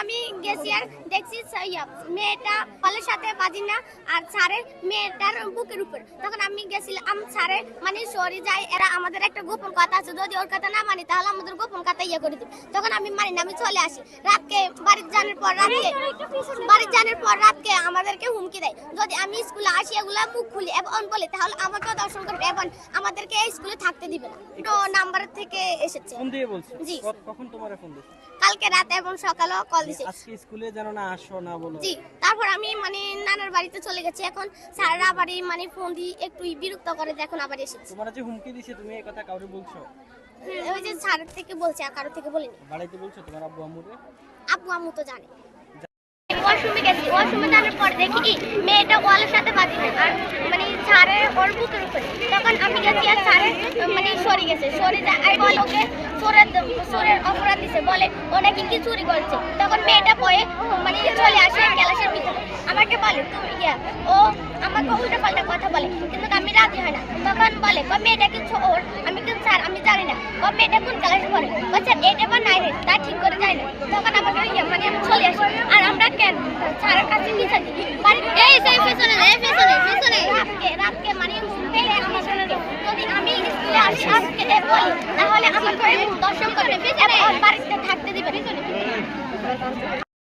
আমি গেছি আর দেখছি মেয়েটা কলের সাথে বাজি না আর স্যারের মেয়েটার বুকের উপর। তখন আমি গেছিলাম স্যারে মানে সরি যাই, এরা আমাদের একটা গোপন কথা আছে, যদি ওর কথা না মানি তাহলে আমাদের গোপন কথা ইয়ে করে দিবে। তখন আমি মানি না, আমি চলে আসি। রাতকে বাড়িতে জানার পর রাতকে আমাদেরকে হুমকি দেয়, যদি আমি স্কুলে আসি এগুলা মুখ খুলি এবং বলি তাহলে আমাকেও দর্শন করবে এবং আমাদেরকে এই স্কুলে থাকতে দিবে না। তো নাম্বার থেকে এসেছে। ফোন দিয়ে বলছে? জি। কখন তোমারে ফোন দিছে? কালকে রাতে এবং সকালেও কল দিছে। আজকে স্কুলে যেন না আসো না বলো? জি। তারপর আমি মানে নানার বাড়িতে চলে গেছি। এখন স্যাররা আবারই মানে ফোন দিয়ে একটু বিরক্ত করে, এখন আবার এসেছে। তোমার যে হুমকি দিছে তুমি এই কথা কাউরে বলছো? ওই যে স্যার থেকে বলছে, আর কারো থেকে বলিনি। বাড়িতে বলছো তোমার আব্বু আম্মুরে? আব্বু আম্মু তো জানে। ওয়াশরুমে গেছি, ওয়াশরুমে যাওয়ার পর দেখি কি মেয়েটা ওয়ালের সাথে বাজি আর মানে স্যারের ওর বুকের উপরে। তখন আমি গেছি আর স্যারের মানে সরে গেছে, সরে যায় আর বলে ওকে চোরের অপরাধ দিছে, বলে ও নাকি কি চুরি করেছে। তখন মেয়েটা পয়ে মানে চলে আসে ক্লাসের ভিতরে, আমাকে বলে তুমি গিয়া, ও আমাকে উল্টো পাল্টা কথা বলে, কিন্তু আমি রাজি হয় না। তখন বলে মেয়েটা কিছু ওর, আমি কিন্তু স্যার আমি জানি না মেয়েটা কোন ক্লাসে পড়ে, বলছে এটা বা নাই রে তা ঠিক করে যায় না। তখন আমাকে মানে আমি চলে আসি আর আমরা কেন স্যারের কাছে নিয়ে থাকি বাড়িতে রাতকে মানে যদি আমি স্কুলে আসি আজকে বলি তাহলে আমাকে দর্শন করবে, বাড়িতে থাকতে দিবে।